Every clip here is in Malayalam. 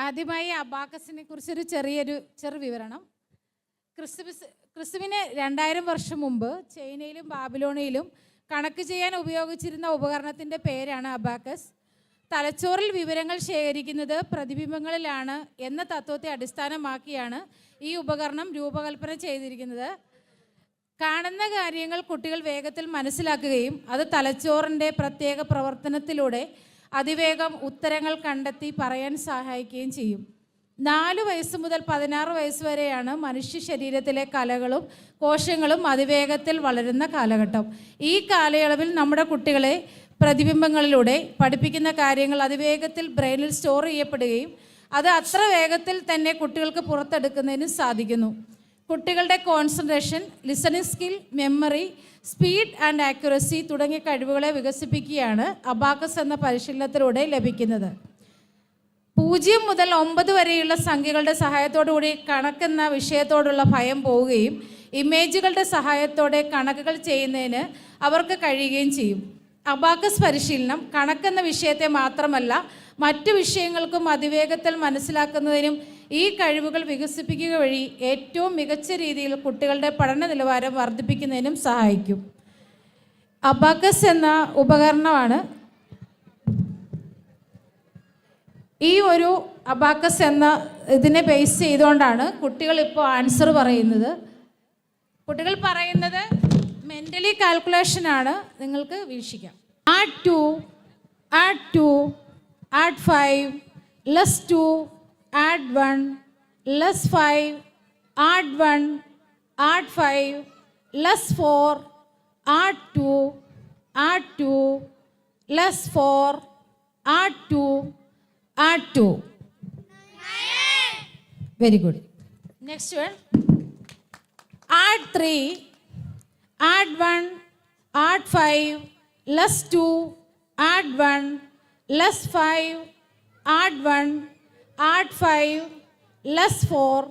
ആദ്യമായി അബാക്കസിനെ കുറിച്ചൊരു ചെറു വിവരണം. ക്രിസ്തുവിന് 2000 വർഷം മുമ്പ് ചൈനയിലും ബാബിലോണിയയിലും കണക്ക് ചെയ്യാൻ ഉപയോഗിച്ചിരുന്ന ഉപകരണത്തിൻ്റെ പേരാണ് അബാക്കസ്. തലച്ചോറിൽ വിവരങ്ങൾ ശേഖരിക്കുന്നത് പ്രതിബിംബങ്ങളിലാണ് എന്ന തത്വത്തെ അടിസ്ഥാനമാക്കിയാണ് ഈ ഉപകരണം രൂപകൽപ്പന ചെയ്തിരിക്കുന്നത്. കാണുന്ന കാര്യങ്ങൾ കുട്ടികൾ വേഗത്തിൽ മനസ്സിലാക്കുകയും അത് തലച്ചോറിൻ്റെ പ്രത്യേക പ്രവർത്തനത്തിലൂടെ അതിവേഗം ഉത്തരങ്ങൾ കണ്ടെത്തി പറയാൻ സഹായിക്കുകയും ചെയ്യും. 4 വയസ്സ് മുതൽ 16 വയസ്സ് വരെയാണ് മനുഷ്യ ശരീരത്തിലെ കലകളും കോശങ്ങളും അതിവേഗത്തിൽ വളരുന്ന കാലഘട്ടം. ഈ കാലയളവിൽ നമ്മുടെ കുട്ടികളെ പ്രതിബിംബങ്ങളിലൂടെ പഠിപ്പിക്കുന്ന കാര്യങ്ങൾ അതിവേഗത്തിൽ ബ്രെയിനിൽ സ്റ്റോർ ചെയ്യപ്പെടുകയും അത് അത്ര വേഗത്തിൽ തന്നെ കുട്ടികൾക്ക് പുറത്തെടുക്കുന്നതിനും സാധിക്കുന്നു. കുട്ടികളുടെ concentration, listening skill, memory, speed and accuracy തുടങ്ങിയ കഴിവുകളെ വികസിപ്പിക്കുകയാണ് അബാക്കസ് എന്ന പരിശീലനത്തിലൂടെ ലഭിക്കുന്നത്. 0 മുതൽ 9 വരെയുള്ള സംഖ്യകളുടെ സഹായത്തോടുകൂടി കണക്കെന്ന വിഷയത്തോടുള്ള ഭയം പോവുകയും ഇമേജുകളുടെ സഹായത്തോടെ കണക്കുകൾ ചെയ്യുന്നതിന് അവർക്ക് കഴിയുകയും ചെയ്യും. അബാക്കസ് പരിശീലനം കണക്കെന്ന വിഷയത്തെ മാത്രമല്ല മറ്റു വിഷയങ്ങൾക്കും അതിവേഗത്തിൽ മനസ്സിലാക്കുന്നതിനും ഈ കഴിവുകൾ വികസിപ്പിക്കുക വഴി ഏറ്റവും മികച്ച രീതിയിൽ കുട്ടികളുടെ പഠന നിലവാരം വർദ്ധിപ്പിക്കുന്നതിനും സഹായിക്കും. അബാക്കസ് എന്ന ഉപകരണമാണ് ഈ ഒരു അബാക്കസ് എന്ന ഇതിനെ ബേസ് ചെയ്തുകൊണ്ടാണ് കുട്ടികൾ ഇപ്പോൾ ആൻസർ പറയുന്നത്. കുട്ടികൾ പറയുന്നത് മെൻ്റലി കാൽക്കുലേഷനാണ്. നിങ്ങൾക്ക് വീക്ഷിക്കാം. add 2 add 5 less 2 add 1 less 5 add 1 add 5 less 4 add 2 less 4 add 2 add 2. Very good. Next one. Add 3 add 1 add 5 less 2 add 1 less 5 add 1 add 5 less 4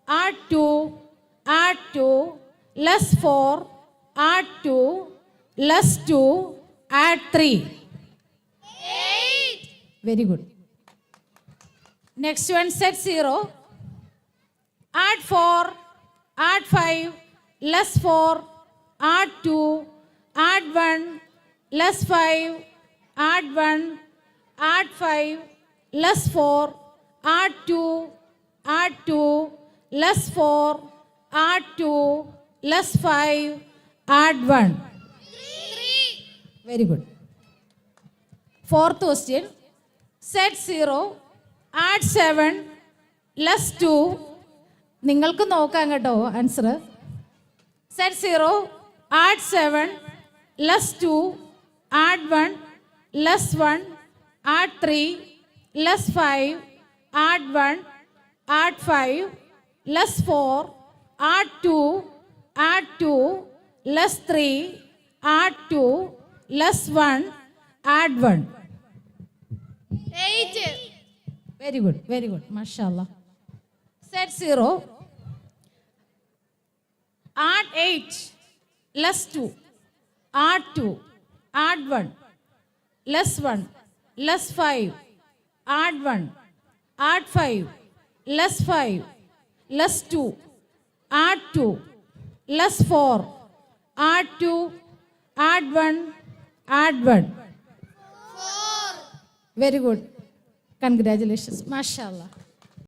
add 2 less 4 add 2 less 2 add 3. 8. Very good. Next one, set 0 add 4 add 5 less 4 add 2 add 1 less 5 add 1 add 5 less 4 add 2 less 4 add 2 less 5 add 1. 3. Very good. Fourth question, set 0 add 7 less 2. നിങ്ങൾക്ക് നോക്കാം കേട്ടോ answer. set 0 add 7 less 2 add 1 less 1 add 3 less 5 add 1 add 5 less 4 add 2 less 3 add 2 less 1 add 1. 8. Very good, very good. Mashallah. Set 0 add 8 less 2 add 2 add 1 less 1 less 5 add 1 add 5 less 5 less 2 add 2 less 4 add 2 add 1 add 1. 4. Very good. Congratulations. Mashallah.